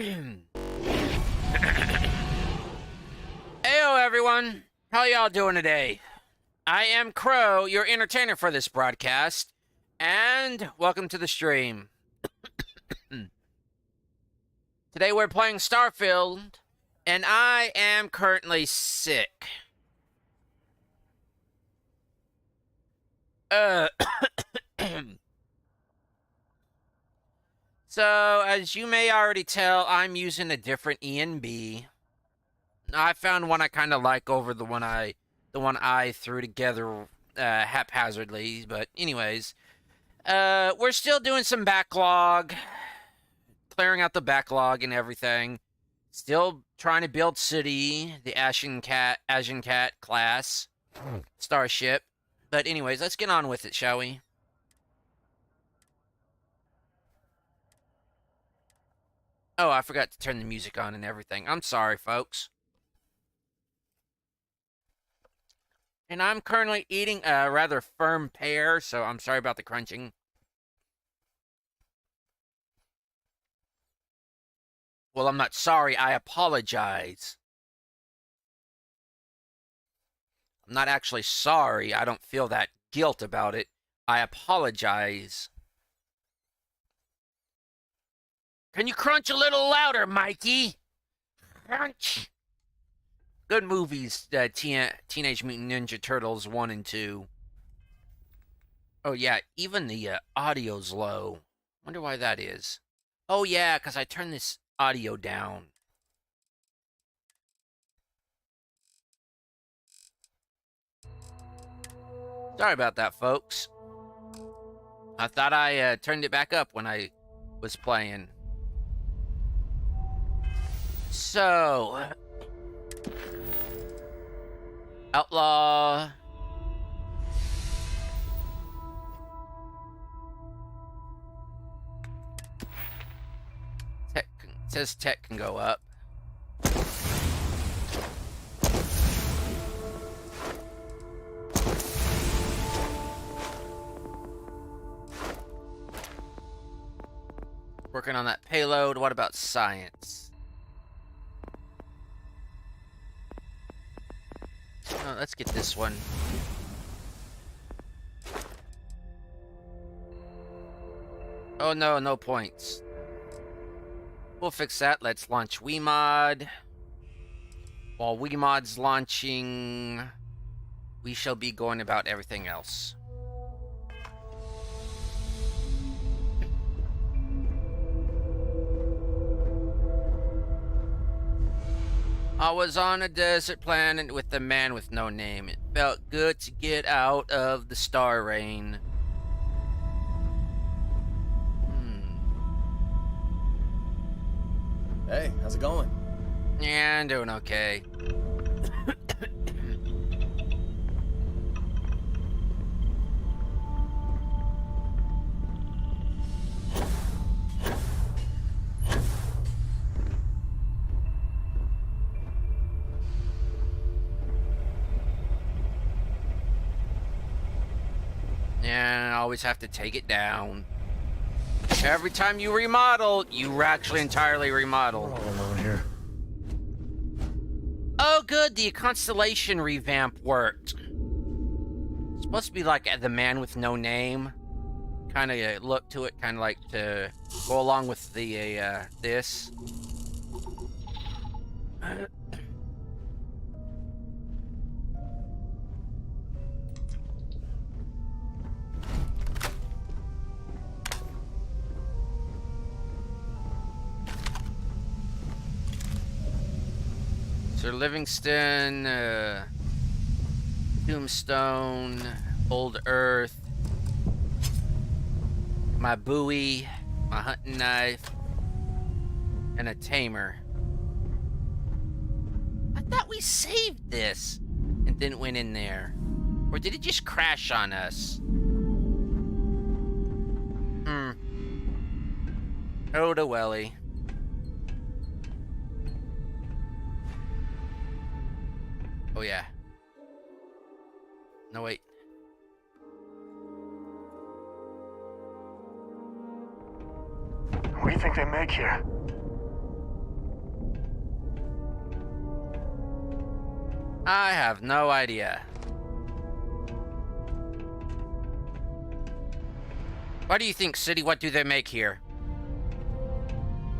Heyo everyone, how y'all doing today? I am Krow, your entertainer for this broadcast, and welcome to the stream. Today we're playing Starfield, and I am currently sick. So, as you may already tell, I'm using a different ENB. I found one I kind of like over the one I threw together haphazardly. But anyways, we're still doing some backlog, clearing out the backlog and everything. Still trying to build city, the Ashen Cat class starship. But anyways, let's get on with it, shall we? Oh, I forgot to turn the music on and everything. I'm sorry, folks. And I'm currently eating a rather firm pear, so I'm sorry about the crunching. Well, I'm not sorry. I apologize. I'm not actually sorry. I don't feel that guilt about it. I apologize. Can you crunch a little louder, Mikey? Crunch. Good movies, Teenage Mutant Ninja Turtles 1 and 2. Oh yeah, even the audio's low. Wonder why that is. Oh yeah, because I turned this audio down. Sorry about that, folks. I thought I turned it back up when I was playing. So, Outlaw. Tech, it says tech can go up. Working on that payload. What about science? Oh, let's get this one. Oh no, no points. We'll fix that. Let's launch WeMod. While WeMod's launching, we shall be going about everything else. I was on a desert planet with a man with no name. It felt good to get out of the star rain. Hey, how's it going? Yeah, I'm doing okay. And I always have to take it down. Every time you remodel, you actually entirely remodel. We're all alone here. Oh good, the Constellation revamp worked. It's supposed to be like the man with no name. Kind of look to it, kind of like to go along with the, this. Sir Livingston, Tombstone, Old Earth, my buoy, my hunting knife, and a tamer. I thought we saved this and then went in there. Or did it just crash on us? Oh, the welly. Oh yeah. No wait. What do you think they make here? I have no idea. What do you think, City? What do they make here?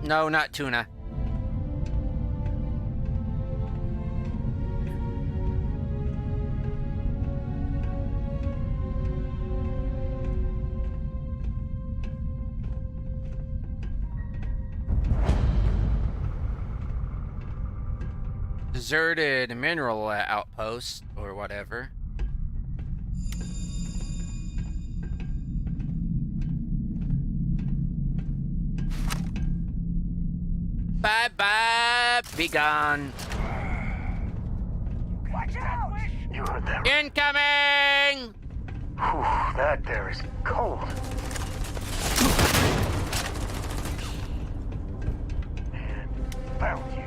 No, not tuna. Deserted mineral outpost or whatever. Bye bye, Begone. Watch out! You heard that? Incoming! Whew, that there is cold. And found you.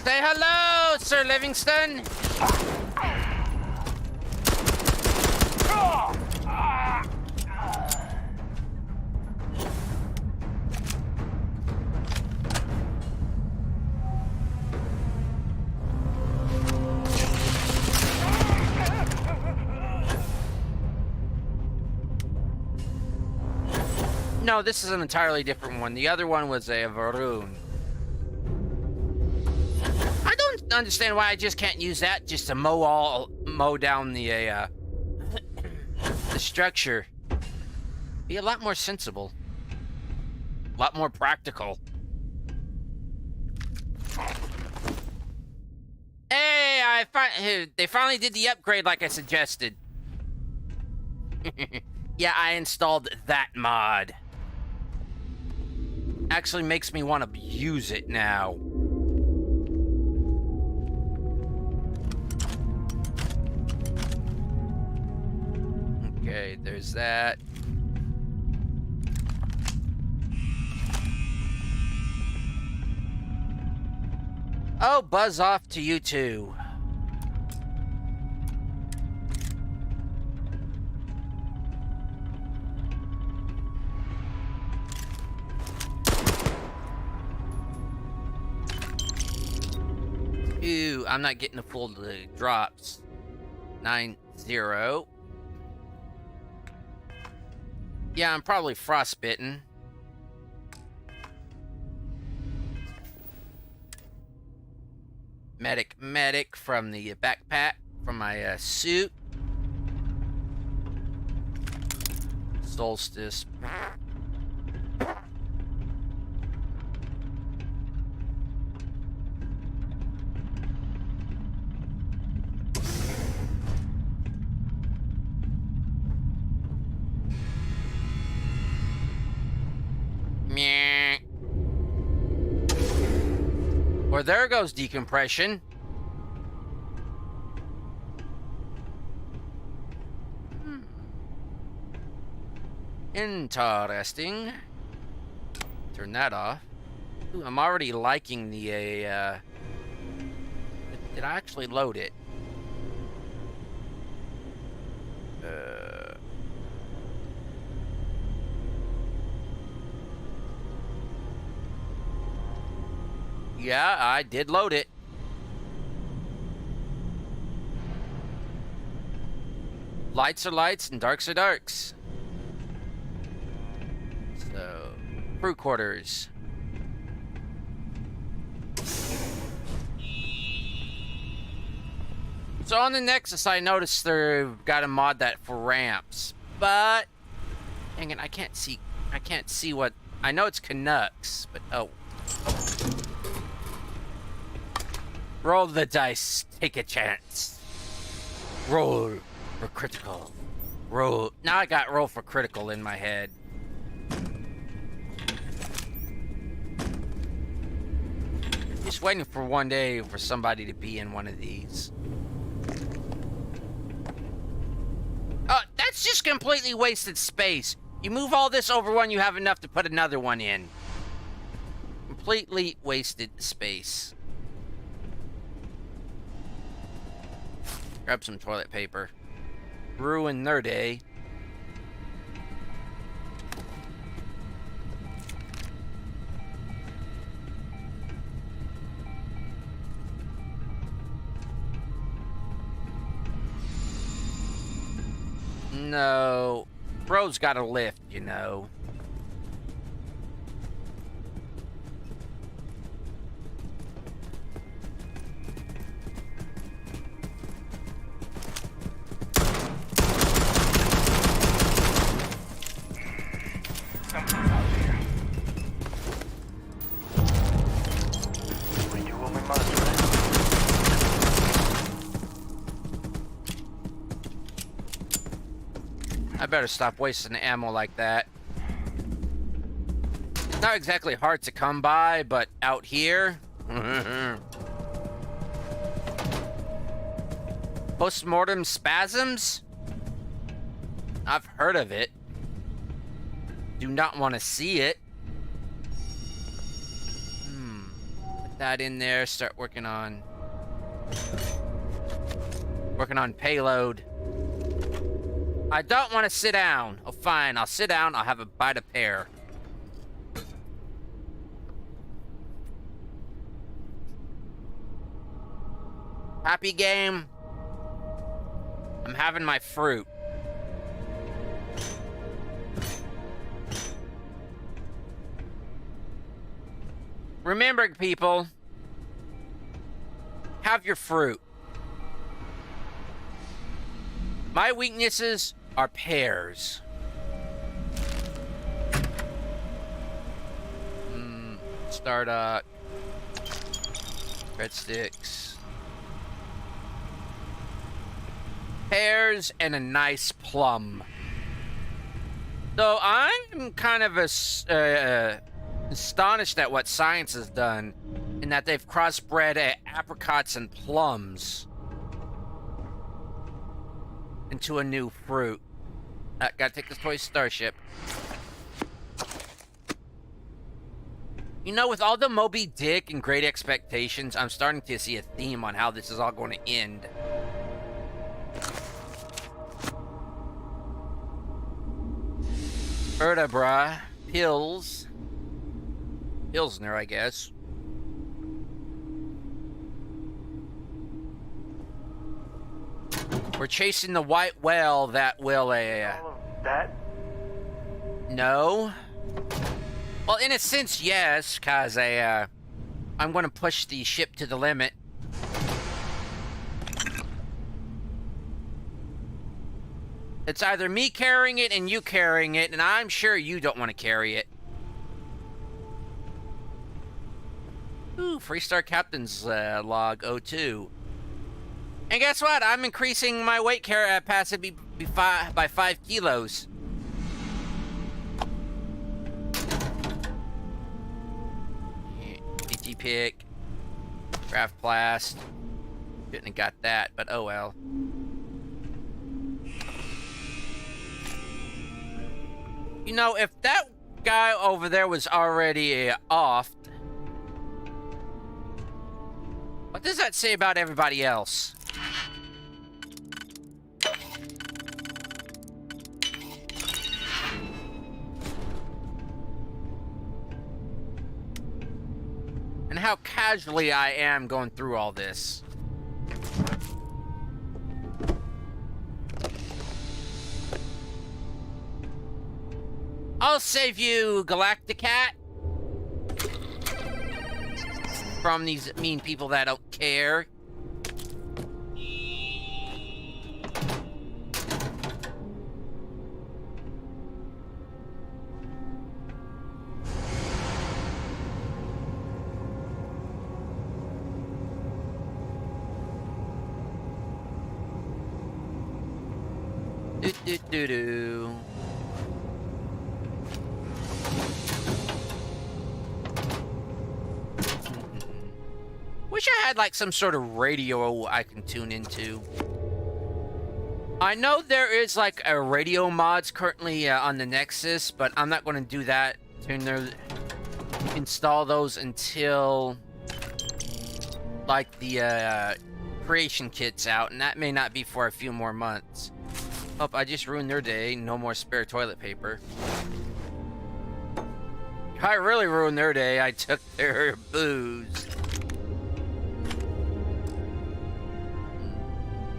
Say hello, Sir Livingston. No, this is an entirely different one. The other one was a Varun. I don't understand why I just can't use that just to mow down the structure. Be a lot more sensible. A lot more practical. Hey, they finally did the upgrade like I suggested. Yeah, I installed that mod. Actually makes me want to use it now. Okay, there's that. Oh, buzz off to you too. Ooh, I'm not getting the full drops. 9-0. Yeah, I'm probably frostbitten. Medic from the backpack, from my suit. Solstice. Meh. Well, there goes decompression. Interesting. Turn that off. Ooh, I'm already liking the did I actually load it? Yeah, I did load it. Lights are lights and darks are darks. So, crew quarters. So on the Nexus, I noticed they've got a mod that for ramps, but dang it, I can't see what. I know it's Canucks, but oh. Roll the dice, take a chance. Roll for critical. Roll. Now I got roll for critical in my head. Just waiting for one day for somebody to be in one of these. That's just completely wasted space. You move all this over one, you have enough to put another one in. Completely wasted space. Grab some toilet paper. Ruin their day. No. Crow's got a lift, you know. Something's out there. We do what we must, right? I better stop wasting ammo like that. It's not exactly hard to come by, but out here... Postmortem spasms? I've heard of it. Do not want to see it. Put that in there, start working on payload. I don't want to sit down. Oh, fine. I'll sit down. I'll have a bite of pear. Happy game. I'm having my fruit. Remember, people, have your fruit. My weaknesses are pears. Startup. Breadsticks. Pears and a nice plum. So I'm kind of astonished at what science has done in that they've crossbred apricots and plums into a new fruit. Gotta take this toy starship. You know, with all the Moby Dick and Great Expectations, I'm starting to see a theme on how this is all going to end. Vertebra, pills, Pilsner, I guess. We're chasing the white whale that will All of that? No. Well, in a sense, yes, cause I'm gonna push the ship to the limit. It's either me carrying it and you carrying it, and I'm sure you don't want to carry it. Ooh, Freestar Captain's log 02. And guess what? I'm increasing my weight capacity by 5 kilos. Digipick. Craft Blast. Shouldn't have got that, but oh well. You know, if that guy over there was already off, what does that say about everybody else? And how casually I am going through all this. I'll save you, Galacticat. From these mean people that don't care. Do-do-do-do. Wish I had like some sort of radio I can tune into. I know there is like a radio mods currently on the Nexus, but I'm not going to do that. Install those until like the creation kit's out, and that may not be for a few more months. Oh, I just ruined their day. No more spare toilet paper. I really ruined their day. I took their booze.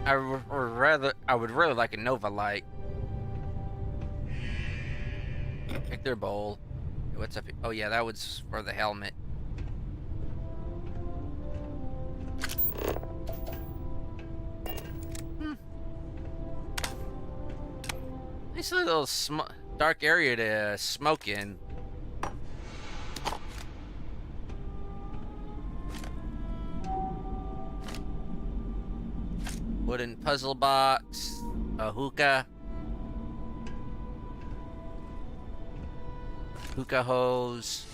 I would really like a Nova Light. Pick their bowl. What's up here? Oh yeah, that was for the helmet. Nice little dark area to smoke in. Wooden puzzle box, a hookah hose.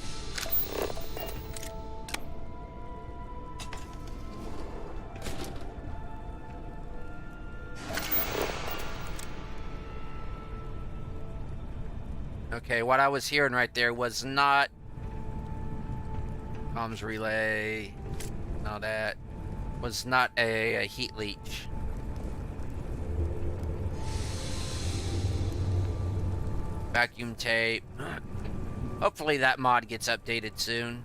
Okay, what I was hearing right there was not comms relay. No, that was not a heat leech. Vacuum tape. Hopefully that mod gets updated soon.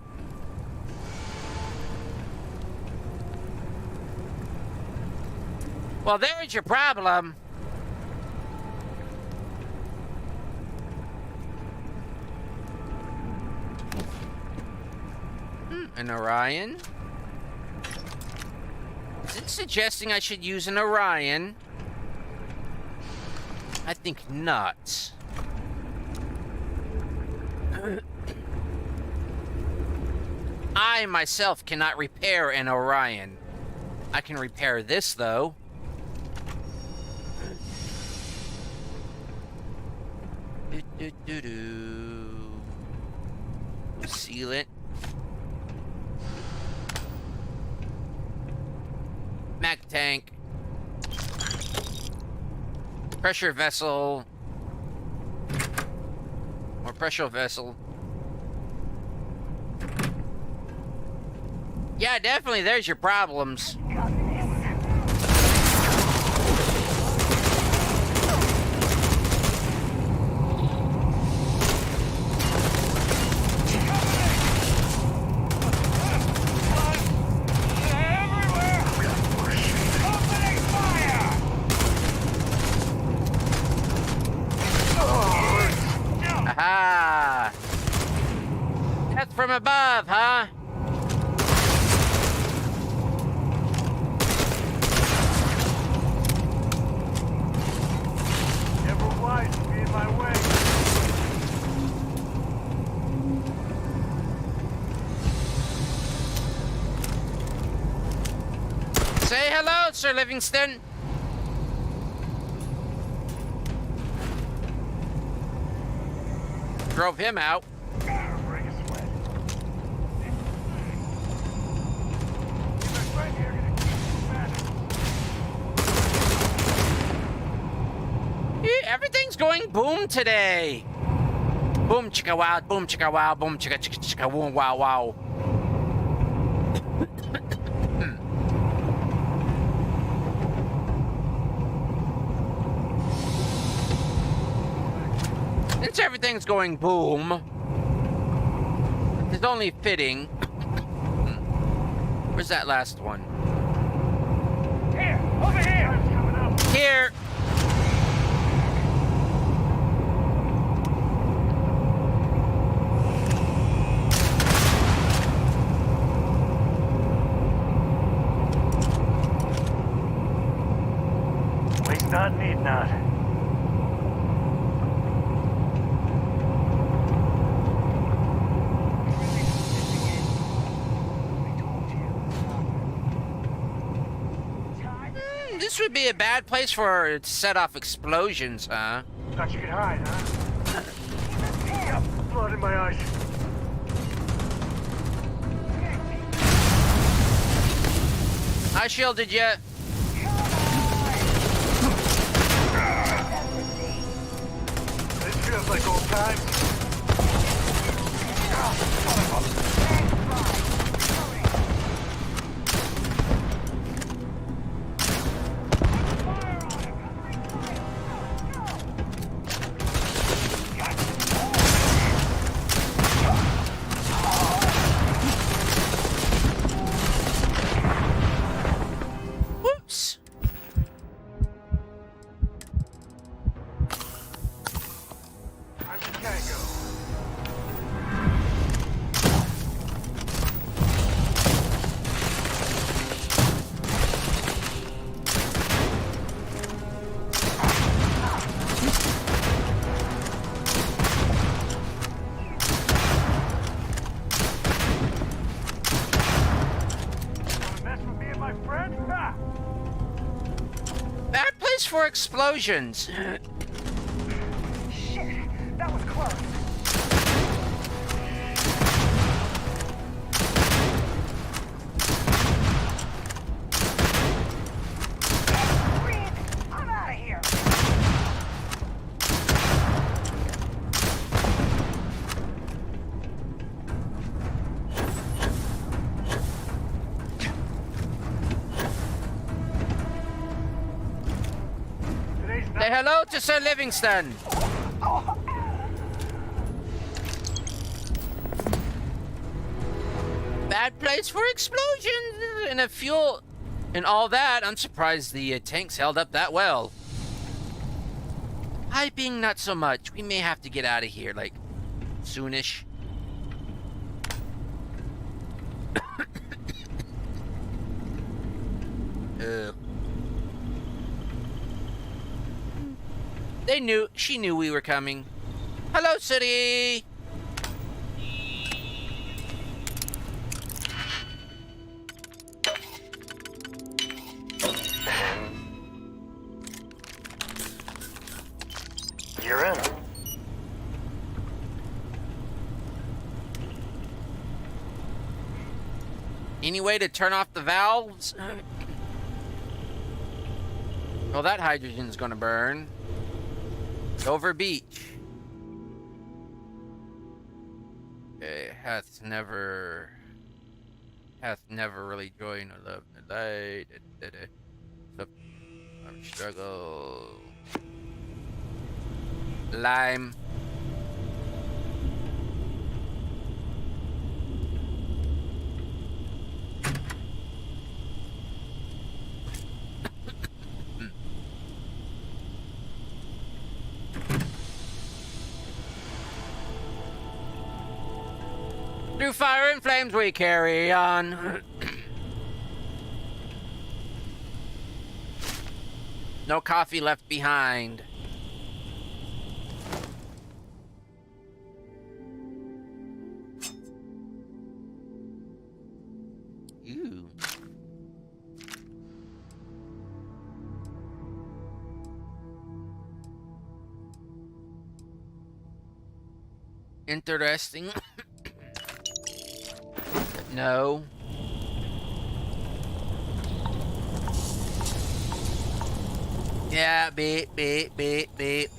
Well, there's your problem. An Orion? Is it suggesting I should use an Orion? I think not. I myself cannot repair an Orion. I can repair this though. Sealant. Mac tank. Pressure vessel. More pressure vessel. Yeah, definitely there's your problems. Aha! That's from above, huh? Never wise to be in my way. Say hello, Sir Livingston. Drove him out. Break a sweat. My friend here gonna keep you mad. Everything's going boom today. Boom chicka wow, boom chicka wow, boom chicka chicka chicka boom wow wow. Since everything's going boom, it's only fitting. Where's that last one? Here, over here. Time's coming up. Here. Waste not, need not. This would be a bad place for it to set off explosions, huh? Thought you could hide, huh? Yep, blood in my eyes. I shielded you. This feels like old times. Whoops. I'm okay. place for explosions? Shit, that was close. Reed, I'm out of here. Today's Say hello to Sir Livingston. Bad place for explosions and a fuel and all that. I'm surprised the tanks held up that well. Hyping, not so much. We may have to get out of here, like, soonish. She knew we were coming. Hello, city! You're in. Any way to turn off the valves? Well, that hydrogen's gonna burn. Dover Beach. Okay, hath never really joined a love the light. Struggle. Lime. Through fire and flames we carry on. No coffee left behind. Ooh. Interesting. No. Yeah, beep, beep, beep, beep.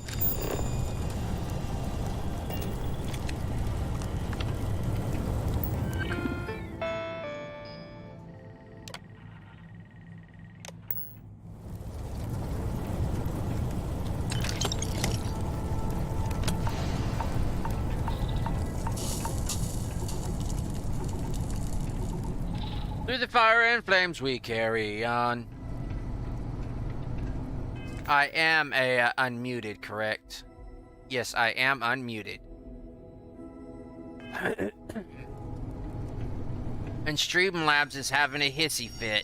Through the fire and flames we carry on. I am unmuted, correct? Yes, I am unmuted. And Streamlabs is having a hissy fit.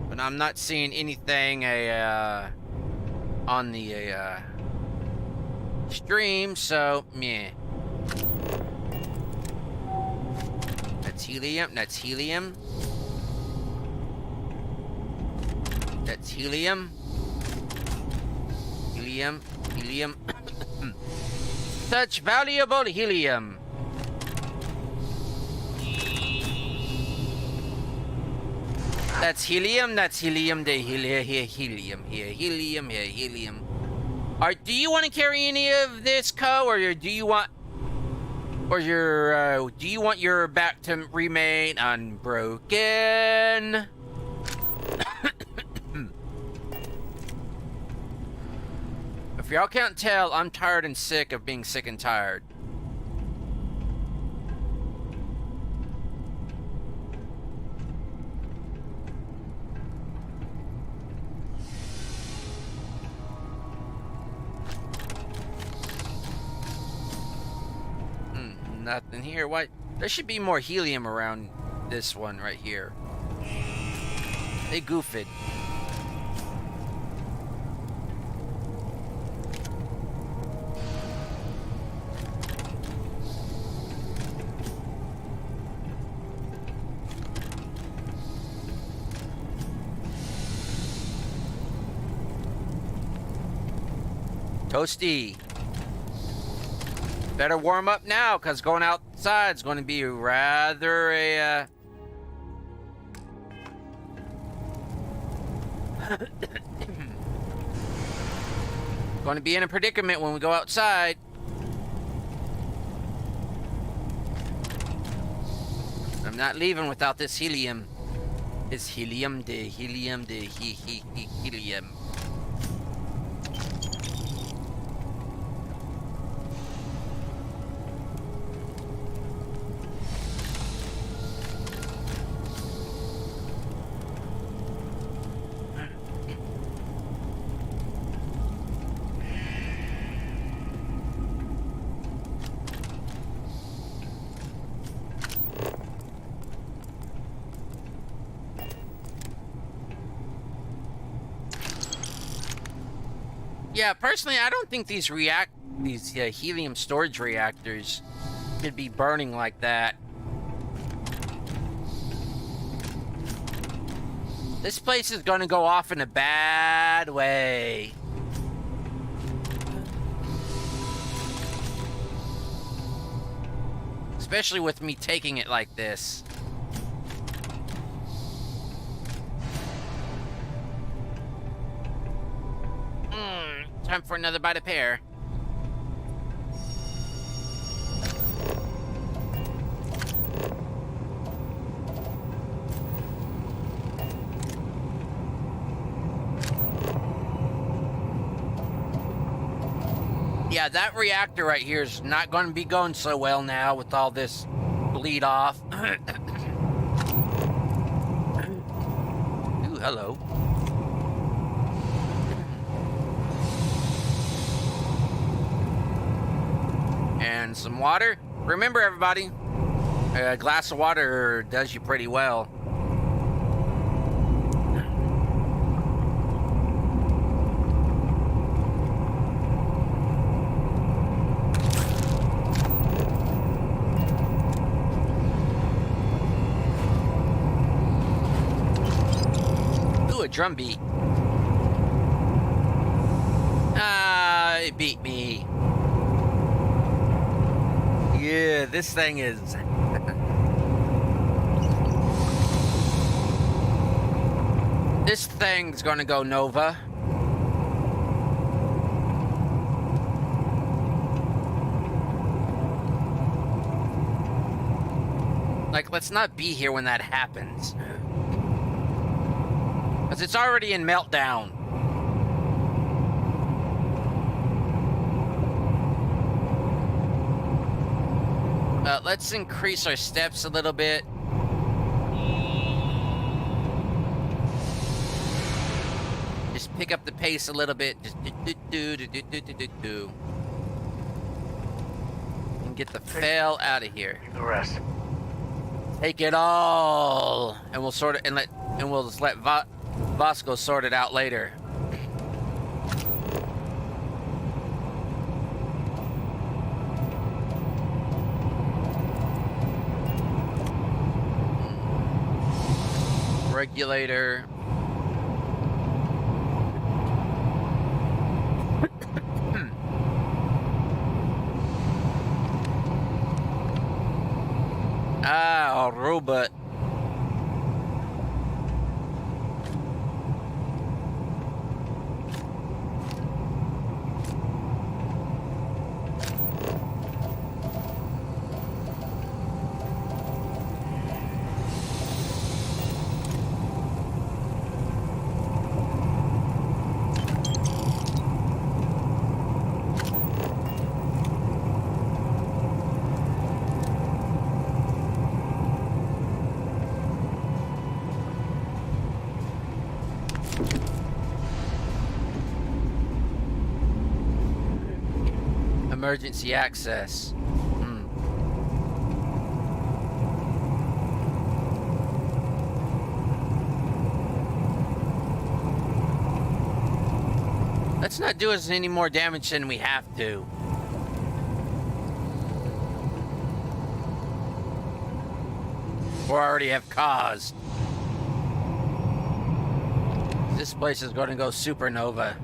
But I'm not seeing anything on the stream, so meh. That's helium. That's helium. That's helium. Helium. Helium. Such valuable helium. That's helium. That's helium. The helium here. Helium here. Helium here. Helium. Do you want to carry any of this, Co, or do you want, do you want your back to remain unbroken? If y'all can't tell, I'm tired and sick of being sick and tired. Nothing here. Why? There should be more helium around this one right here. They goofed. Toasty. Better warm up now, because going outside is going to be rather a... going to be in a predicament when we go outside. I'm not leaving without this helium. It's helium, the helium, the helium. Yeah, personally, I don't think these helium storage reactors could be burning like that. This place is going to go off in a bad way. Especially with me taking it like this. Time for another bite of pear. Yeah, that reactor right here is not going to be going so well now with all this bleed off. Ooh, hello. And some water. Remember, everybody, a glass of water does you pretty well. Ooh, a drum beat. Ah, it beat me. Yeah, this thing is... This thing's gonna go Nova. Like, let's not be here when that happens. Because it's already in meltdown. Let's increase our steps a little bit. Just pick up the pace a little bit. Just do. And get the fail out of here. Leave the rest. Take it all, and we'll sort it and we'll just let Vasco sort it out later. Regulator. Ah, robot. Emergency access. Let's not do us any more damage than we have to. Or already have caused. This place is going to go supernova.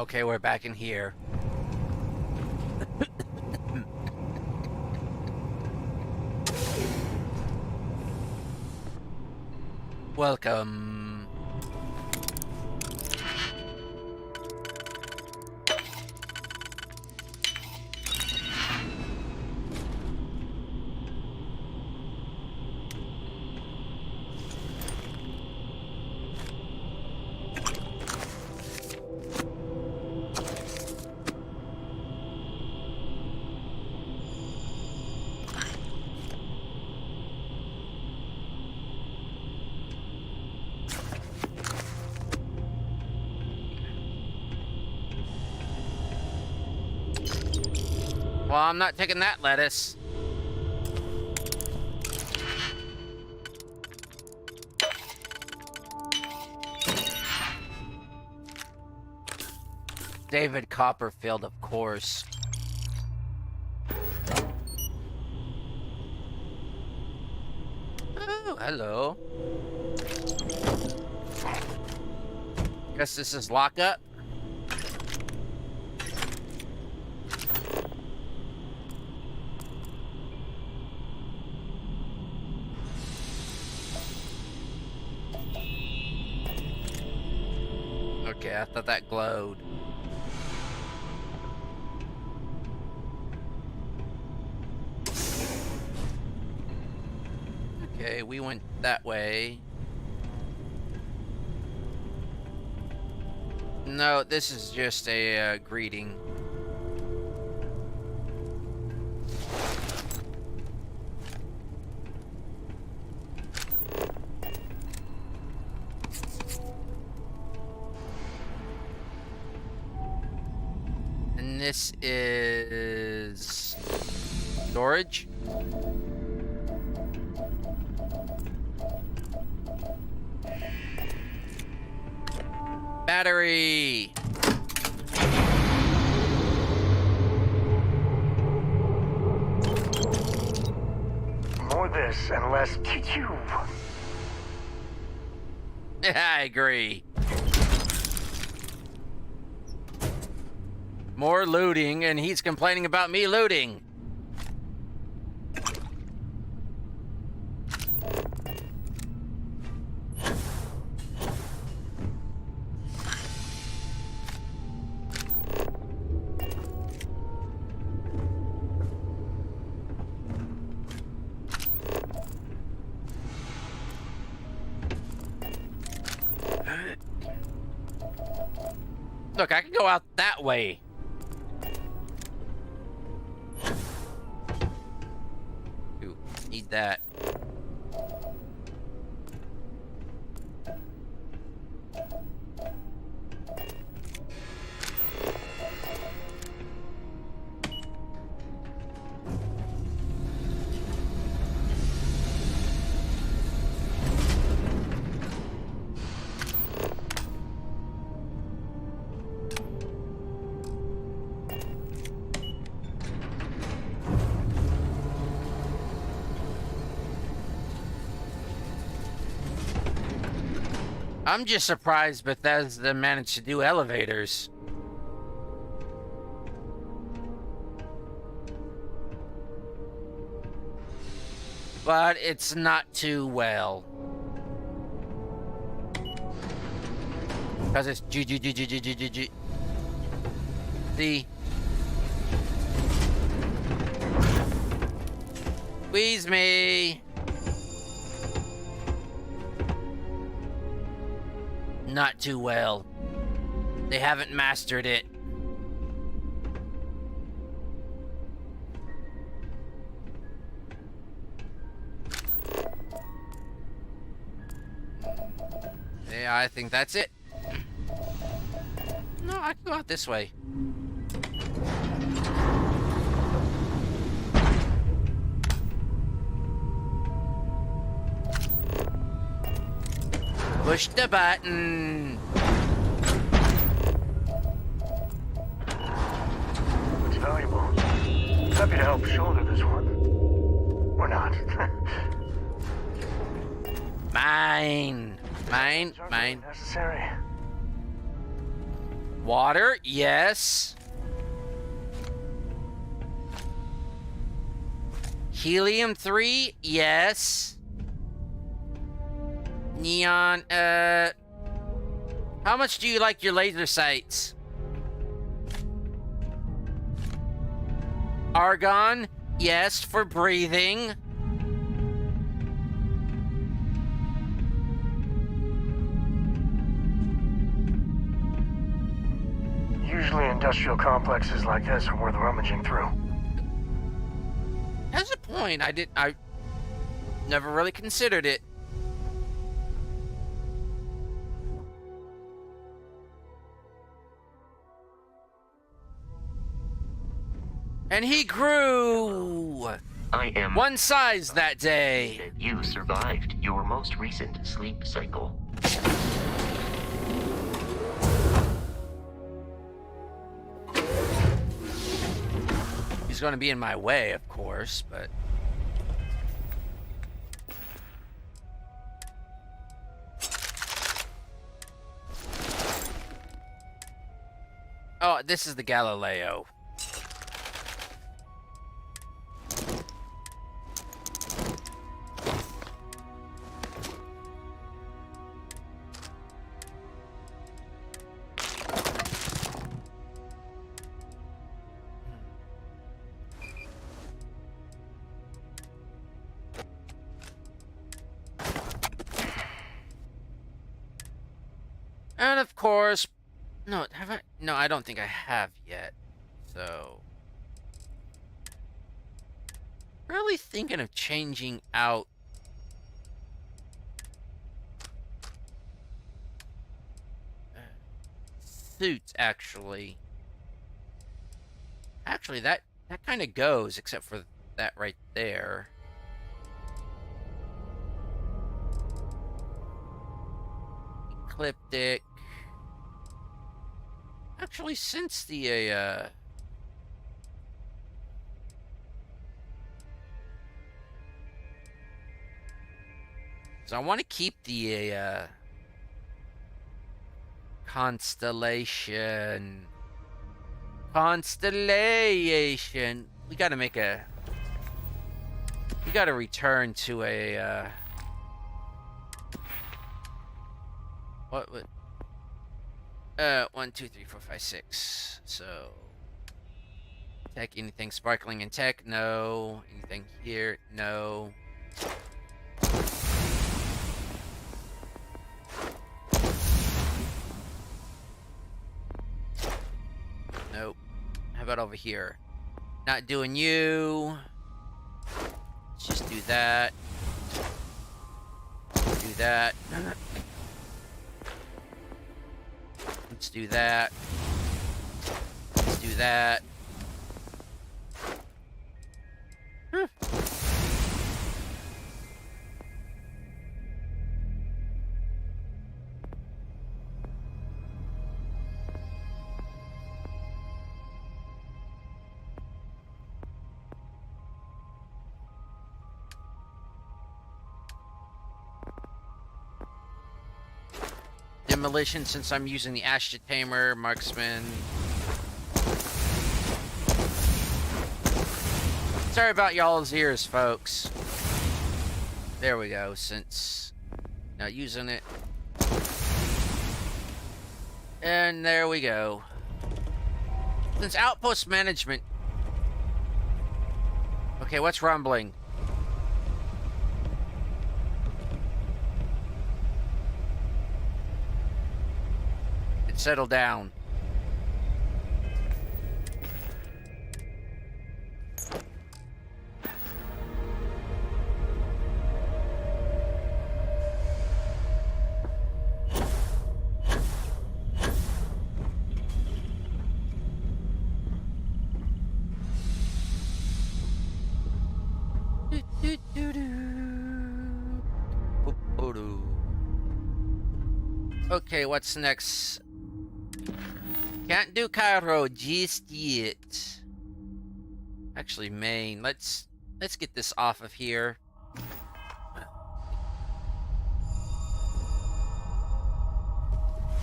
Okay, we're back in here. Welcome. Well, I'm not taking that lettuce. David Copperfield, of course. Oh, hello. Guess this is lockup. Okay, I thought that glowed. Okay, we went that way. No, this is just a greeting. And this is storage. Battery. More this and less you. I agree. More looting, and he's complaining about me looting. Look, I can go out that way. Ooh, need that. I'm just surprised Bethesda managed to do elevators. But it's not too well. Because it's G. See? Squeeze me. Not too well. They haven't mastered it. Yeah, I think that's it. No, I can go out this way. Push the button. It's valuable. Happy to help shoulder this one. Or not. Mine. Mine. Necessary. Water, yes. Helium-3, yes. Neon, how much do you like your laser sights? Argon, yes, for breathing. Usually industrial complexes like this are worth rummaging through. That's a point. I never really considered it. And he grew I am one size that day. that you survived your most recent sleep cycle. He's going to be in my way, of course, but... Oh, this is the Galileo. And of course, no, have I? No, I don't think I have yet. So, really thinking of changing out suits. Actually, that kind of goes, except for that right there. Ecliptic. Actually, since the so I want to keep the constellation. We got to make a. We got to return to a. What? 1, 2, 3, 4, 5, 6. So, tech, anything sparkling in tech? No. Anything here? No. Nope. How about over here? Not doing you. Let's just do that. Do that. Let's do that. Let's do that. Demolition, since I'm using the Ashta Tamer, Marksman. Sorry about y'all's ears, folks. There we go, since not using it. And there we go. Since outpost management. Okay, what's rumbling? Settle down. Okay, what's next? Can't do Cairo just yet. Actually, main. Let's get this off of here.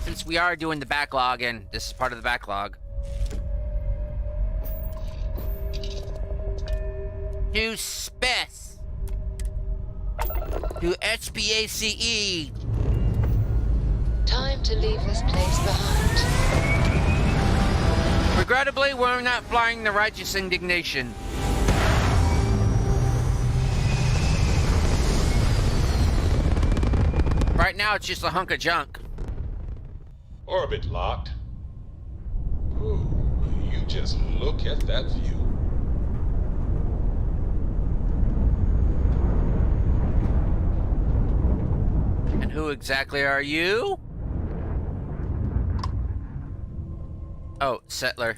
since we are doing the backlog, and this is part of the backlog, to SPES, to SPACE. Time to leave this place behind. Regrettably, we're not flying the Righteous Indignation. Right now, it's just a hunk of junk. Orbit locked. Ooh, you just look at that view. And who exactly are you? Oh, Settler.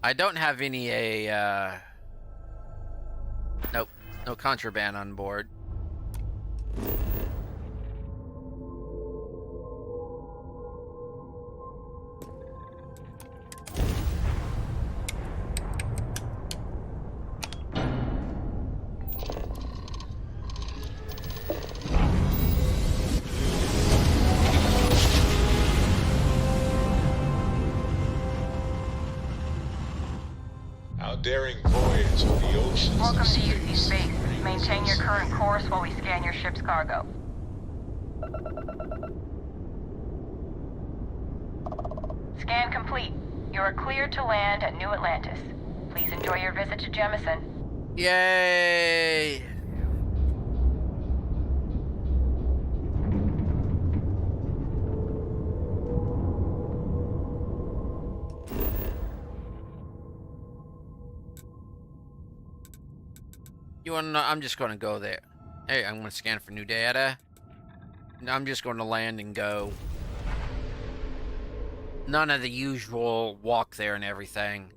I don't have any nope, no contraband on board. Daring voyage of the oceans. Welcome to UC Space. Maintain your current course while we scan your ship's cargo. Scan complete. You are cleared to land at New Atlantis. Please enjoy your visit to Jemison. Yay! You wanna know? I'm just gonna go there. Hey, I'm gonna scan for new data. I'm just gonna land and go. None of the usual walk there and everything.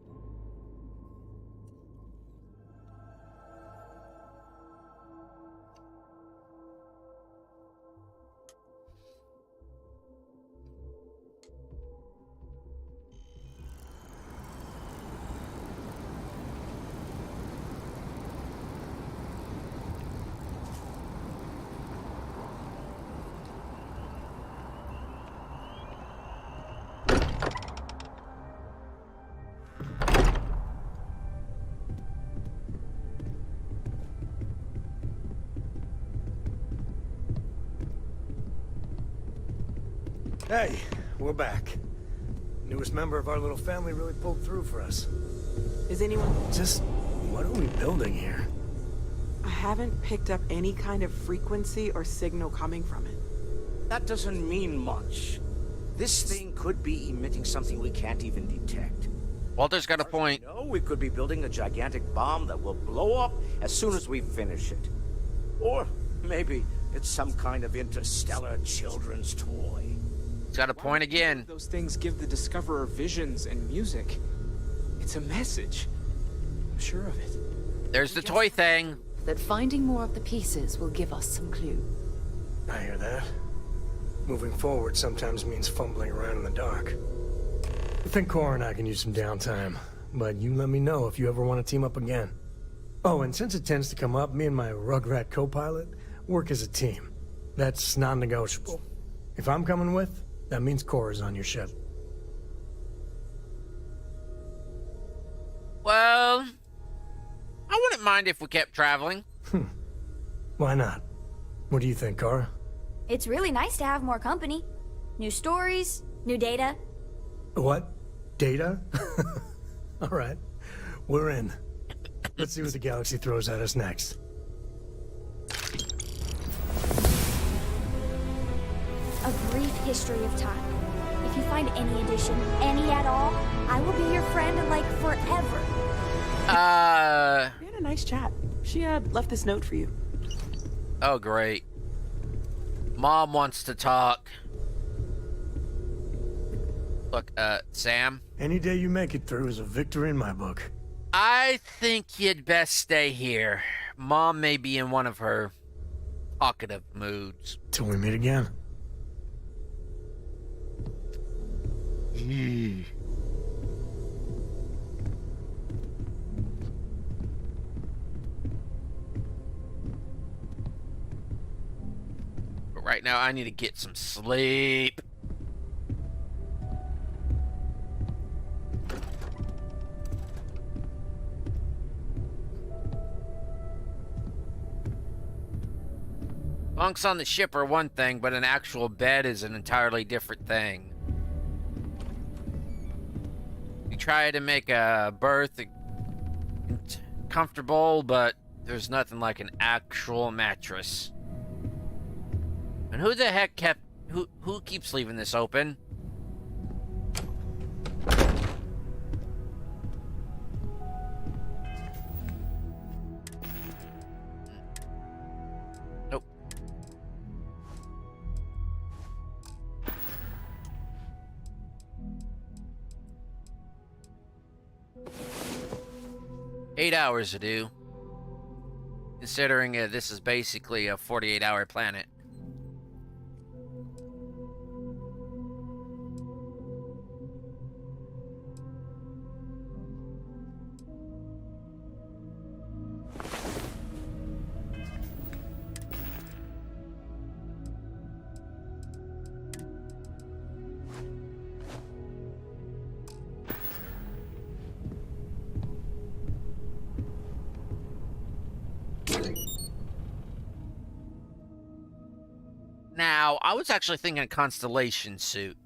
Hey, we're back. Newest member of our little family really pulled through for us. Is anyone... Just, what are we building here? I haven't picked up any kind of frequency or signal coming from it. That doesn't mean much. This thing could be emitting something we can't even detect. Walter's got a point. No, we could be building a gigantic bomb that will blow up as soon as we finish it. Or maybe it's some kind of interstellar children's toy. He's got a point again. Those things give the Discoverer visions and music. It's a message. I'm sure of it. There's the toy thing. That finding more of the pieces will give us some clue. I hear that. Moving forward sometimes means fumbling around in the dark. I think Cora and I can use some downtime, but you let me know if you ever want to team up again. Oh, and since it tends to come up, me and my Rugrat co-pilot work as a team. That's non-negotiable. If I'm coming with, that means Cora's on your ship. Well, I wouldn't mind if we kept traveling. Why not? What do you think, Cora? It's really nice to have more company. New stories, new data. What? Data? All right. We're in. Let's see what the galaxy throws at us next. A brief history of time. If you find any edition, any at all, I will be your friend like forever. We had a nice chat. She left this note for you. Oh, great. Mom wants to talk. Look, Sam? Any day you make it through is a victory in my book. I think you'd best stay here. Mom may be in one of her talkative moods. Till we meet again. But right now, I need to get some sleep. Bunks on the ship are one thing, but an actual bed is an entirely different thing. You try to make a berth comfortable, but there's nothing like an actual mattress. And who the heck who keeps leaving this open? Nope. Eight hours to do. Considering this is basically a 48-hour planet. Now, I was actually thinking Constellation suit.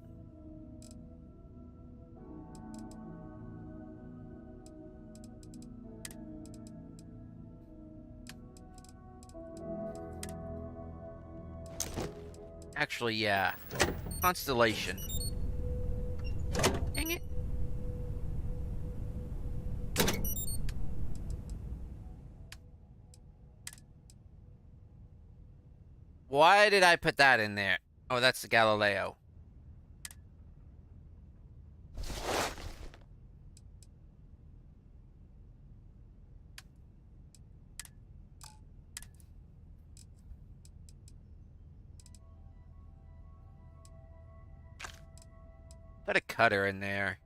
Actually, yeah. Constellation. Dang it. Why did I put that in there? Oh, that's the Galileo. Put a cutter in there.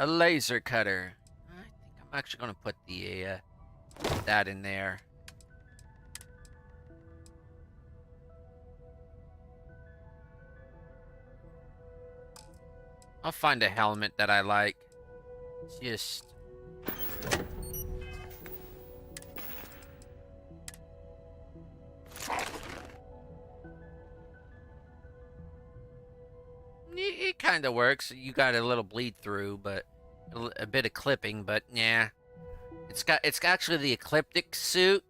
A laser cutter. I think I'm actually going to put the that in there. I'll find a helmet that I like. Just it kind of works. You got a little bleed through, but a bit of clipping, but yeah. It's actually the ecliptic suit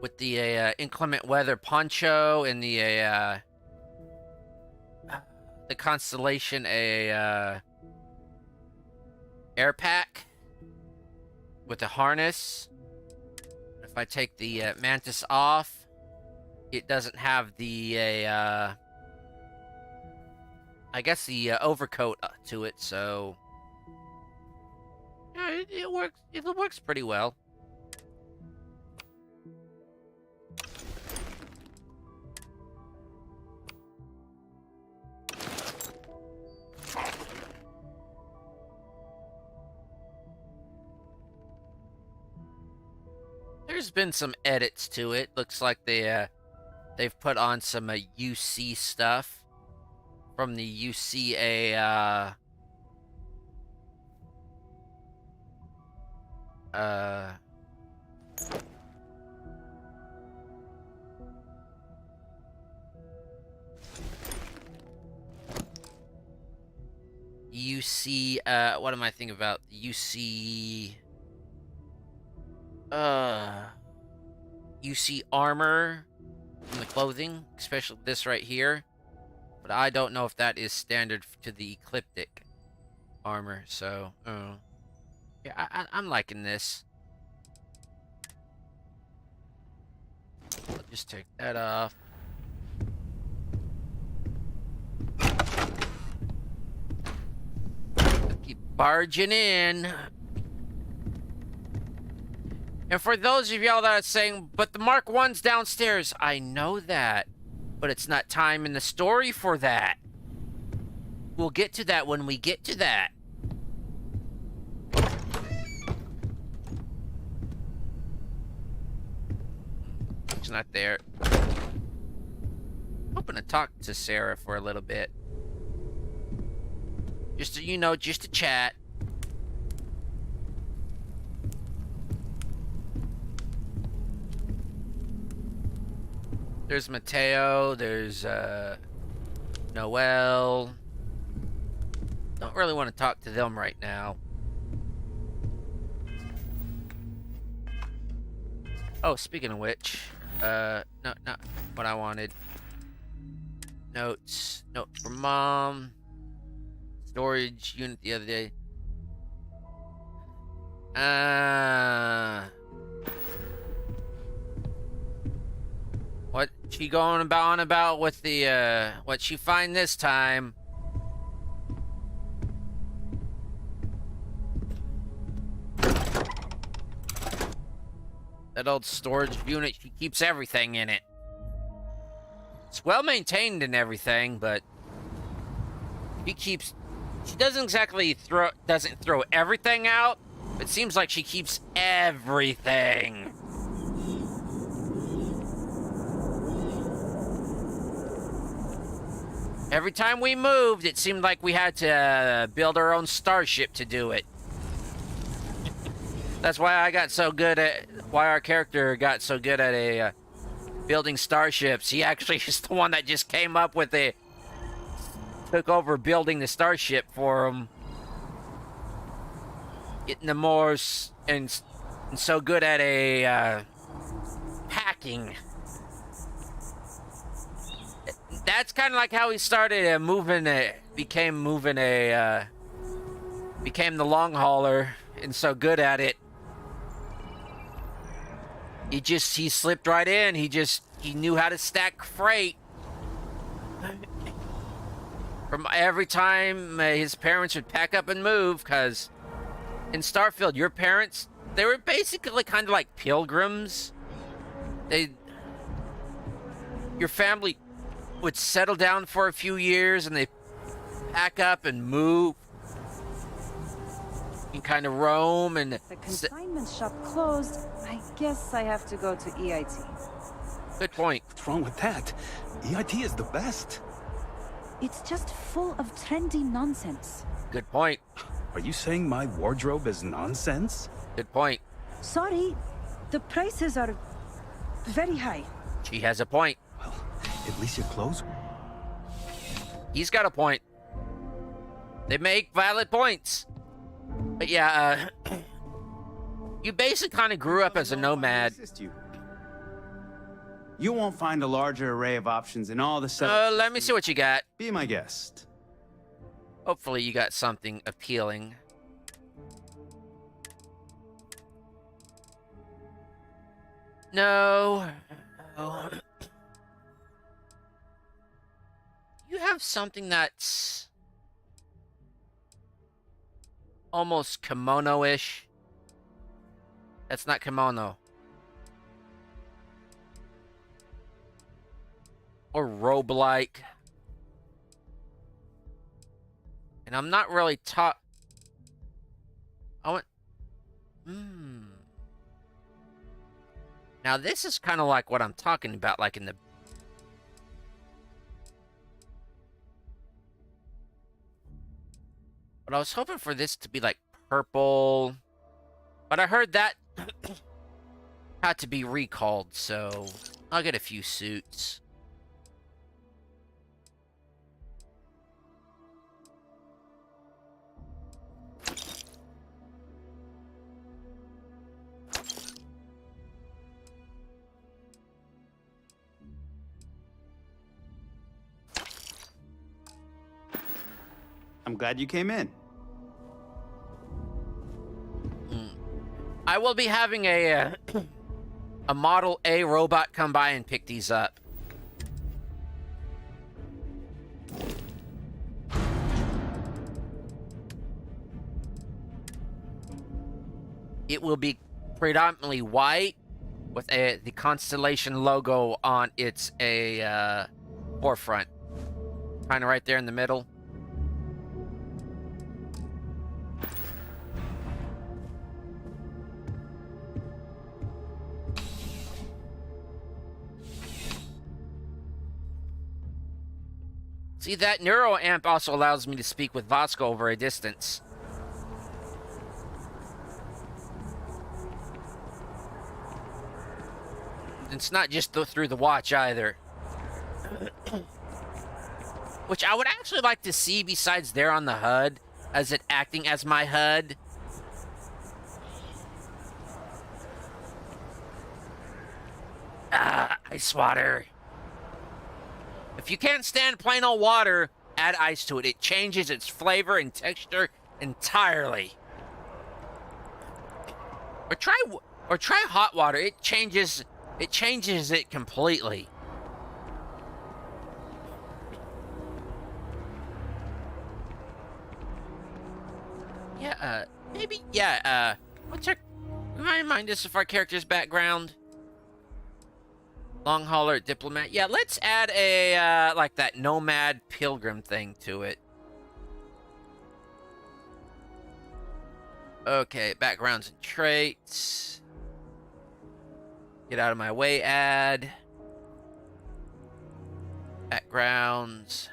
with the inclement weather poncho and the Constellation air pack with a harness. If I take the Mantis off, it doesn't have the I guess the overcoat to it, so yeah, it works. It works pretty well. There's been some edits to it. Looks like they've put on some UC stuff from the UCA UC what am I thinking about? UC UC armor in the clothing, especially this right here. But I don't know if that is standard to the ecliptic armor, so yeah, I'm liking this. I'll just take that off. Keep barging in. And for those of y'all that are saying, but the Mark 1's downstairs, I know that. But it's not time in the story for that. We'll get to that when we get to that. It's not there. Hoping to talk to Sarah for a little bit. Just to, you know, just to chat. There's Mateo, there's Noel. Don't really want to talk to them right now. Oh, speaking of which, no, not what I wanted. Notes, note from Mom. Storage unit the other day. What she going about with the, what she find this time? That old storage unit, she keeps everything in it. It's well maintained and everything, but she doesn't exactly doesn't throw everything out. It seems like she keeps everything. Every time we moved, it seemed like we had to build our own starship to do it. That's why why our character got so good at building starships. He actually is the one that just came up with took over building the starship for him. Getting the more and so good at hacking. That's kind of like how he started became the long hauler and so good at it. He slipped right in. He knew how to stack freight. From every time his parents would pack up and move, because in Starfield, your parents, they were basically kind of like pilgrims. Your family would settle down for a few years and they pack up and move and kind of roam. And the consignment shop closed. I guess I have to go to EIT. Good point. What's wrong with that? EIT is the best. It's just full of trendy nonsense. Good point. Are you saying my wardrobe is nonsense? Good point. Sorry, the prices are very high. She has a point. Well, at least your clothes. He's got a point. They make valid points. But yeah, you basically kind of grew up as a nomad. You won't find a larger array of options in all the let me see what you got. Be my guest. Hopefully you got something appealing. No. You have something that's almost kimono-ish. That's not kimono. Or robe-like. And I'm not really Now this is kind of like what I'm talking about, like in the... But I was hoping for this to be like purple. But I heard that had to be recalled, so I'll get a few suits. I'm glad you came in. I will be having a Model A robot come by and pick these up. It will be predominantly white with the constellation logo on its forefront, kind of right there in the middle. See, that neuro amp also allows me to speak with Vasco over a distance. It's not just through the watch either. Which I would actually like to see besides there on the HUD, as it acting as my HUD. Ice water. If you can't stand plain old water, add ice to it. It changes its flavor and texture entirely. Or try hot water. It changes it completely. Yeah, maybe, yeah, remind us of our character's background. Long hauler, diplomat. Yeah, let's add a, like that nomad pilgrim thing to it. Okay, backgrounds and traits. Get out of my way, add. Backgrounds.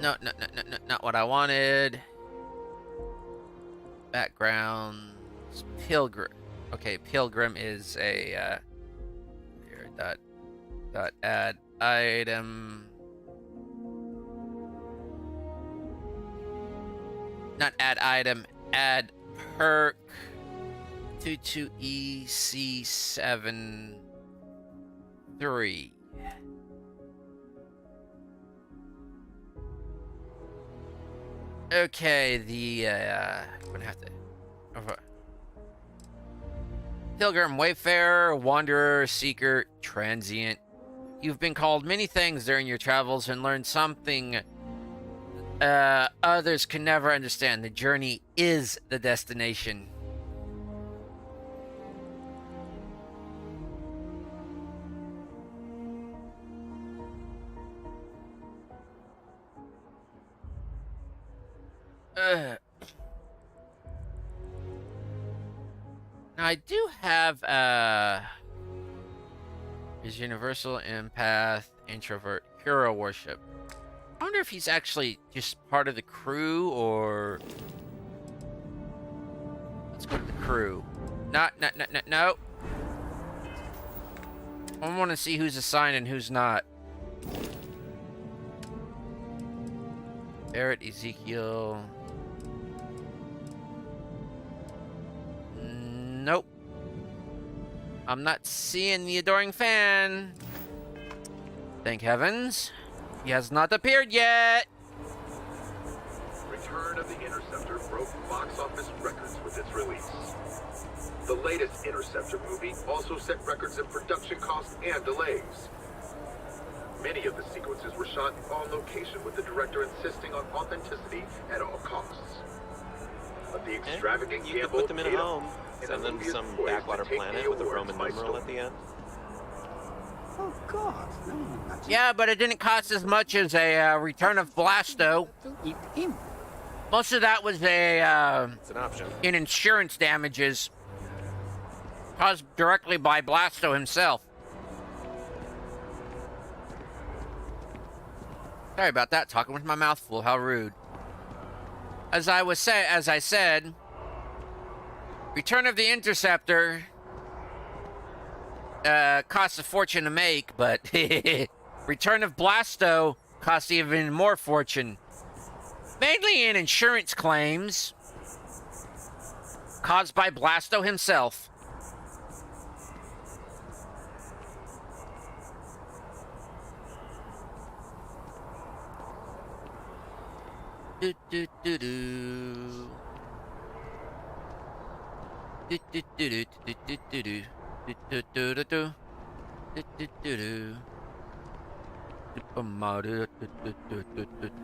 No, not what I wanted. Backgrounds. Pilgrim. Okay, pilgrim is a, here, dot add item. Not add item, add perk. 22EC73. Okay, the I'm gonna have to Pilgrim, Wayfarer, Wanderer, Seeker, Transient. You've been called many things during your travels and learned something others can never understand. The journey is the destination. Now I do have is universal empath, introvert, hero worship. I wonder if he's actually just part of the crew, or let's go to the crew. No. I want to see who's assigned and who's not. Barrett, Ezekiel. Nope. I'm not seeing the adoring fan. Thank heavens. He has not appeared yet. Return of the Interceptor broke box office records with its release. The latest Interceptor movie also set records in production costs and delays. Many of the sequences were shot on location, with the director insisting on authenticity at all costs. But the extravagant you could put them in a home, send them to some backwater planet with a Roman numeral at the end. Oh, God. No, yeah, but it didn't cost as much as a Return of Blasto. Most of that was it's an option. In insurance damages caused directly by Blasto himself. Sorry about that. Talking with my mouth full. How rude. As I said, Return of the Interceptor costs a fortune to make, but Return of Blasto costs even more fortune. Mainly in insurance claims caused by Blasto himself. Do do do do. Do do do do do do do do. Do do do do do. Do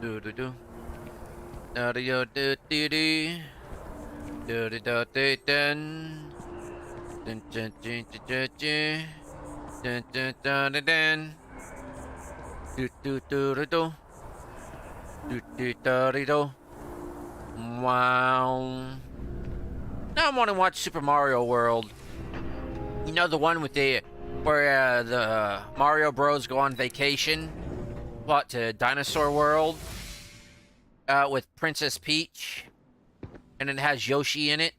do do do. Da do do do do. Do do do do dun. Dun dun dun dun dun. Dun dun dun dun dun. Do do do do do. Do do do do do. Wow. Now I want to watch Super Mario World. You know, the one with where the Mario Bros go on vacation, what, to Dinosaur World, with Princess Peach, and it has Yoshi in it.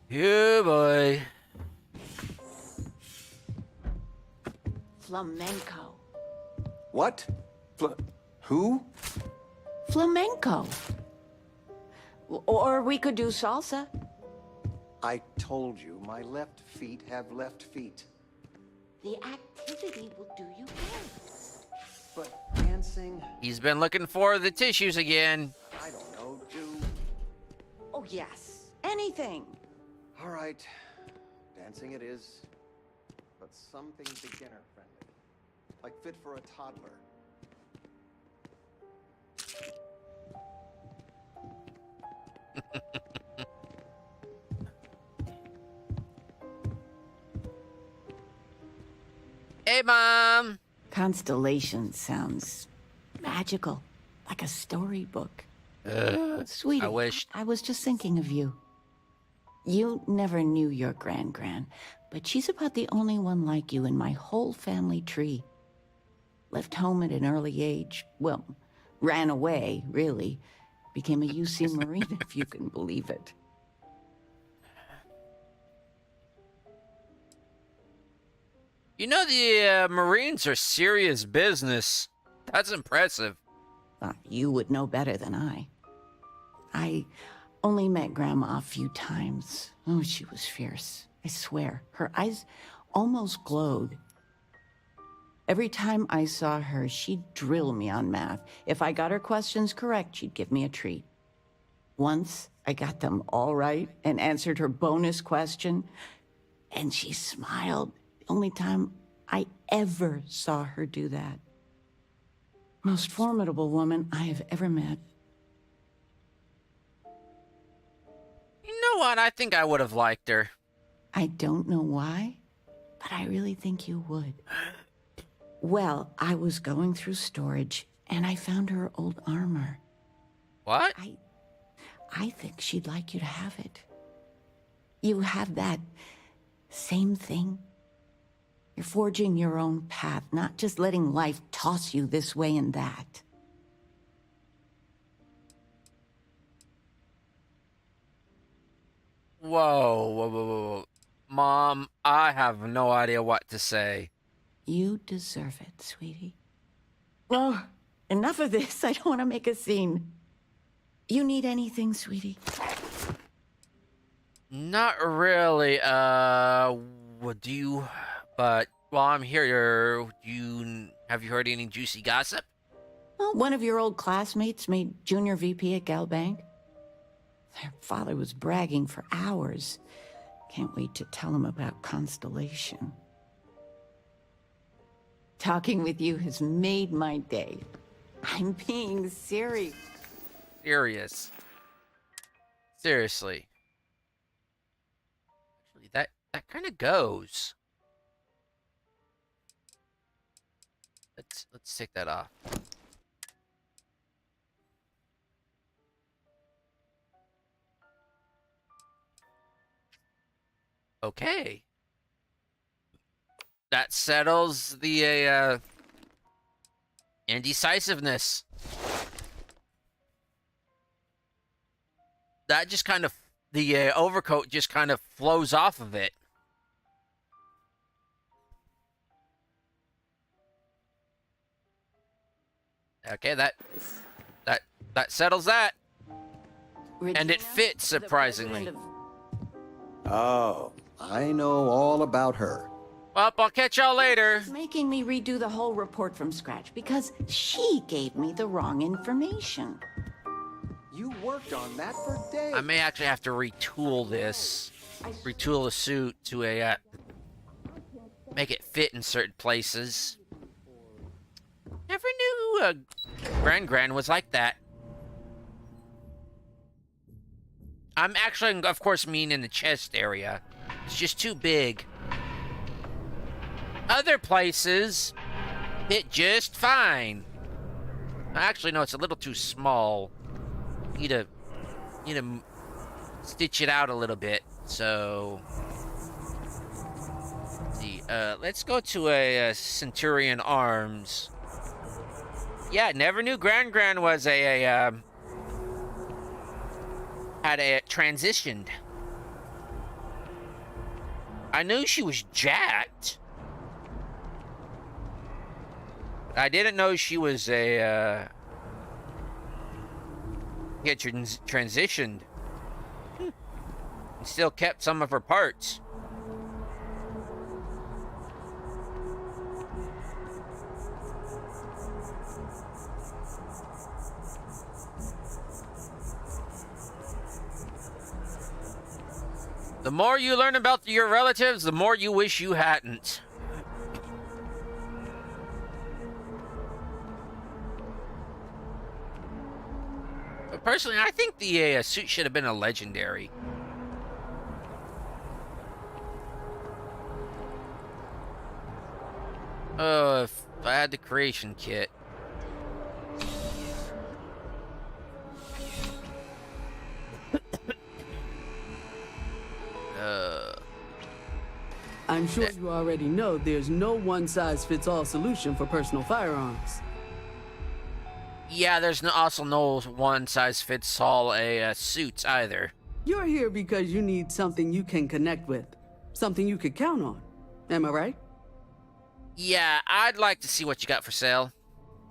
Yeah, boy. Flamenco. What? Who? Flamenco. Or we could do salsa. I told you, my left feet have left feet. The activity will do you good. But dancing? He's been looking for the tissues again. I don't know, Oh, yes. Anything. All right. Dancing it is. But something beginner-friendly. Like fit for a toddler. Hey, Mom. Constellation sounds magical, like a storybook. Sweetie, I wish. I was just thinking of you. You never knew your gran, but she's about the only one like you in my whole family tree. Left home at an early age. Well, ran away, really. Became a UC Marine, if you can believe it. You know, the Marines are serious business. That's impressive. You would know better than I. I only met Grandma a few times. Oh, she was fierce. I swear. Her eyes almost glowed. Every time I saw her, she'd drill me on math. If I got her questions correct, she'd give me a treat. Once, I got them all right and answered her bonus question, and she smiled. The only time I ever saw her do that. Most formidable woman I have ever met. You know what? I think I would have liked her. I don't know why, but I really think you would. Well, I was going through storage, and I found her old armor. What? I think she'd like you to have it. You have that same thing. You're forging your own path, not just letting life toss you this way and that. Whoa. Mom, I have no idea what to say. You deserve it, sweetie. Oh, enough of this. I don't want to make a scene. You need anything, sweetie? Not really. What do you... But while I'm here, have you heard any juicy gossip? Well, one of your old classmates made junior VP at Galbank. Their father was bragging for hours. Can't wait to tell him about Constellation. Talking with you has made my day. I'm being serious. Seriously. Actually, that kind of goes. Let's take that off. Okay. That settles the indecisiveness. That just kind of, the overcoat just kind of flows off of it. Okay, that settles that. And it fits, surprisingly. Oh, I know all about her. Well, I'll catch y'all later. She's making me redo the whole report from scratch because she gave me the wrong information. You worked on that for days. I may actually have to retool this. Retool the suit to a make it fit in certain places. Never knew Gran was like that. I'm actually, of course, mean in the chest area. It's just too big. Other places fit just fine. Actually, no, it's a little too small. Need to stitch it out a little bit. So, let's see. Let's go to a Centurion Arms. Yeah, never knew Gran was had a transitioned. I knew she was jacked. I didn't know she was a transitioned. And still kept some of her parts. The more you learn about your relatives, the more you wish you hadn't. But personally, I think the suit should have been a legendary. Oh, if I had the creation kit. I'm sure you already know there's no one-size-fits-all solution for personal firearms. Yeah, there's also no one-size-fits-all suits either. You're here because you need something you can connect with. Something you could count on. Am I right? Yeah, I'd like to see what you got for sale.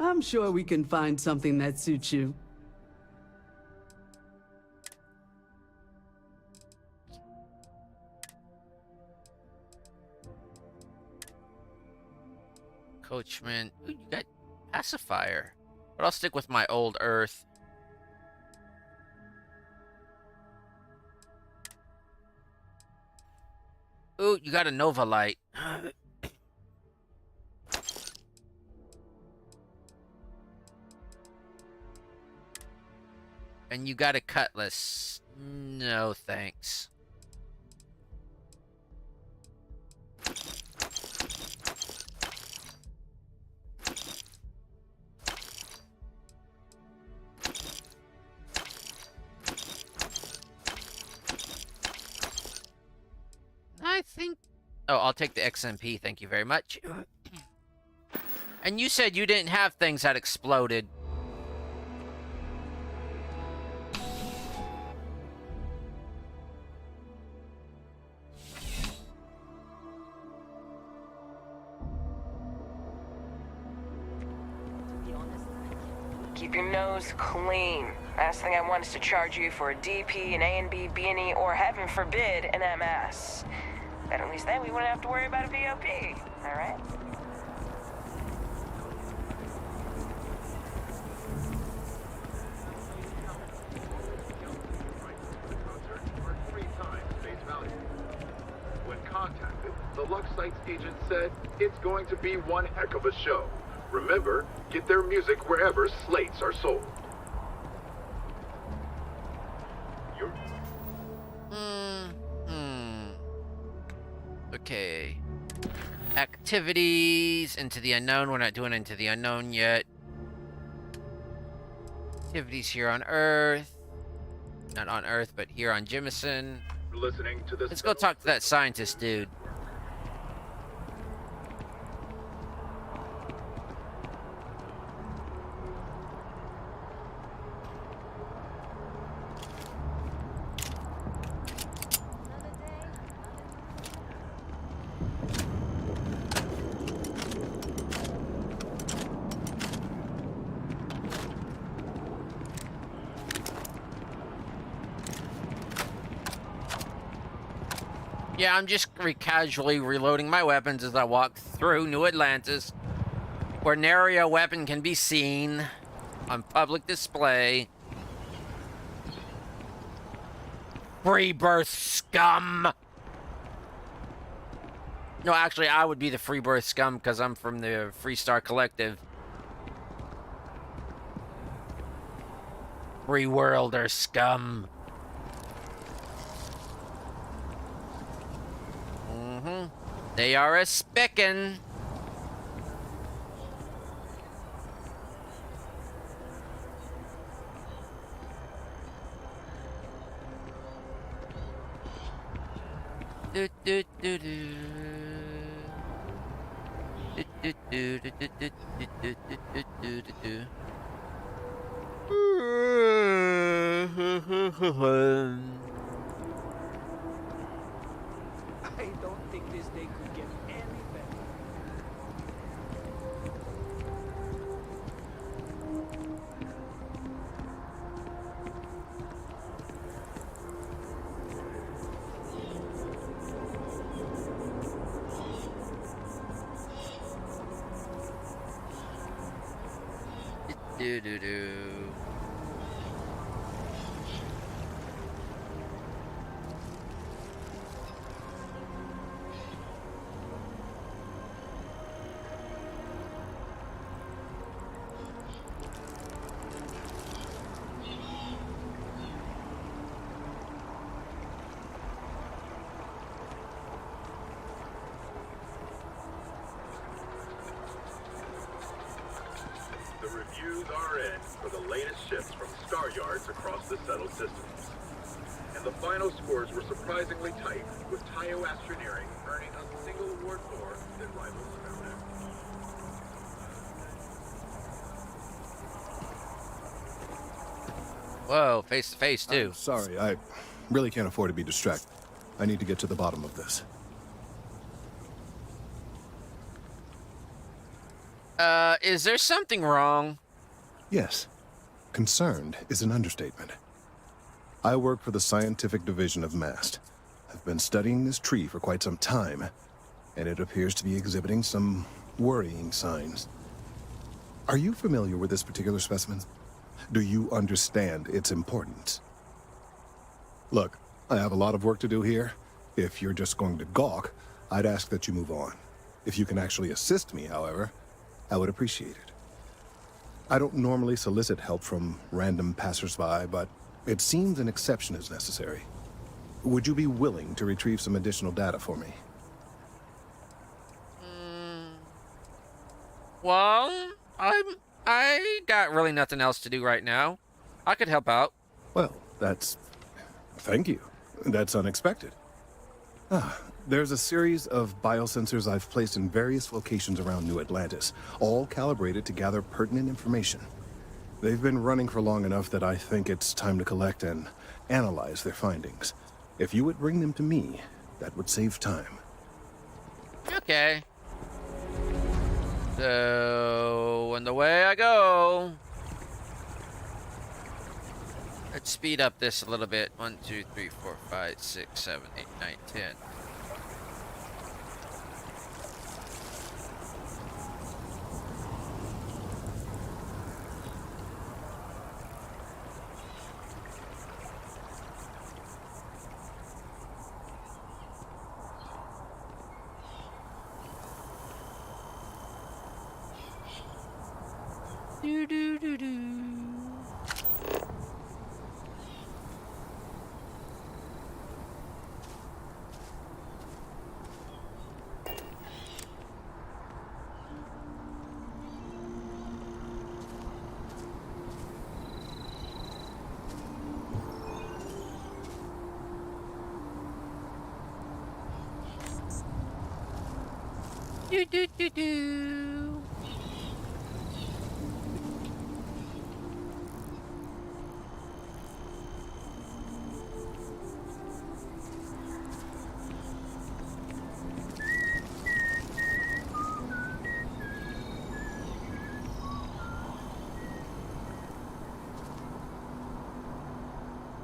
I'm sure we can find something that suits you. Coachman. Ooh, you got pacifier. But I'll stick with my old Earth. Ooh, you got a Nova Light. And you got a Cutlass. No, thanks. I think... Oh, I'll take the XMP, thank you very much. And you said you didn't have things that exploded. Keep your nose clean. Last thing I want is to charge you for a DP, an A&B, B&E, or heaven forbid, an MS. But at least then we wouldn't have to worry about a VOP, alright? When contacted, the Lux Sites agent said it's going to be one heck of a show. Remember, get their music wherever slates are sold. Okay. Activities, Into the Unknown. We're not doing Into the Unknown yet. Activities here on Earth. Not on Earth, but here on Jemison. Listening to this. Let's go talk to that scientist dude. Yeah, I'm just casually reloading my weapons as I walk through New Atlantis, where nary a weapon can be seen on public display. Rebirth scum! No, actually, I would be the Freebirth scum because I'm from the Freestar Collective. Free worlder scum. They are a spickin'. Do, do, do, do. Do, do, do, do, do, do, do, do, do, do, do. I don't think this day could get any better. Do do do. The reviews are in for the latest ships from star yards across the settled systems. And the final scores were surprisingly tight, with Tayo Astroneering earning a single award more than rival Combatech. Whoa, face to face too. I'm sorry, I really can't afford to be distracted. I need to get to the bottom of this. Is there something wrong? Yes. Concerned is an understatement. I work for the scientific division of MAST. I've been studying this tree for quite some time, and it appears to be exhibiting some worrying signs. Are you familiar with this particular specimen? Do you understand its importance? Look, I have a lot of work to do here. If you're just going to gawk, I'd ask that you move on. If you can actually assist me, however, I would appreciate it. I don't normally solicit help from random passersby, but it seems an exception is necessary. Would you be willing to retrieve some additional data for me? Well, I got really nothing else to do right now. I could help out. Well, thank you. That's unexpected. There's a series of biosensors I've placed in various locations around New Atlantis, all calibrated to gather pertinent information. They've been running for long enough that I think it's time to collect and analyze their findings. If you would bring them to me, that would save time. Okay. So, and away I go. Let's speed up this a little bit. 1, 2, 3, 4, 5, 6, 7, 8, 9, 10. Do do do do. Do do do do.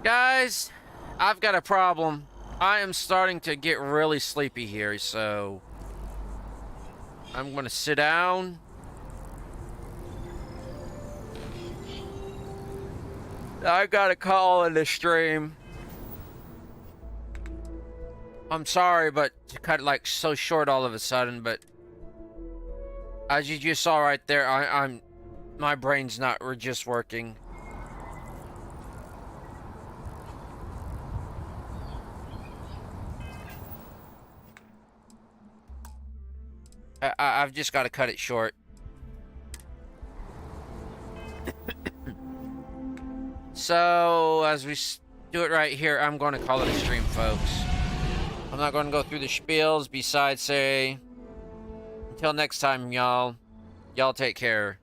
Guys, I've got a problem. I am starting to get really sleepy here, so I'm gonna sit down. I gotta call in the stream. I'm sorry, but to cut it like so short all of a sudden, but as you just saw right there, my brain's not just working. I've just got to cut it short. So, as we do it right here, I'm going to call it a stream, folks. I'm not going to go through the spiels besides say, until next time, y'all take care.